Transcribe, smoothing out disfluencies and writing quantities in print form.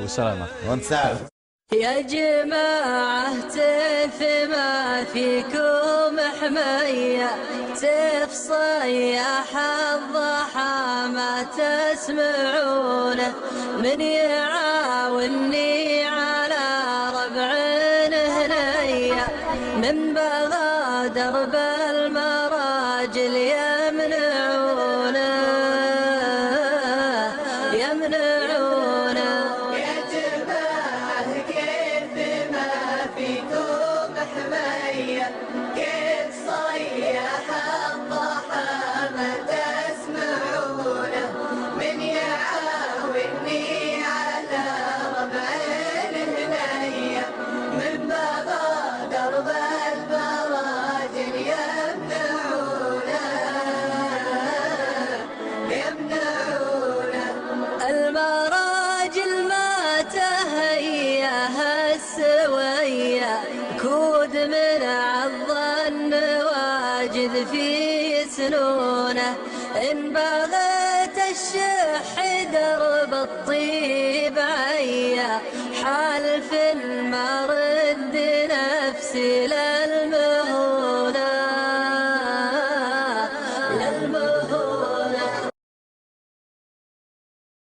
وسلامة. وانت سعد. يا جماعة تف ما فيكم حمية، تف صياح الضحى ما تسمعونه، من يعاوني على ربع هنية، من بغى درب المراجل يمنعونه يمنعونه. يا جماعة كيف ما فيكم حمية، كيف صياح الضحى ما تسمعونه، من يعاوني على ربع الهنية، من بغى درب المراجل يمنعونه يمنعونه. المراجل ما تهياها السوية، كود من عض النواجذ في سنونه، إن بغيت الشح درب الطيب عيا، حال في المرد نفسي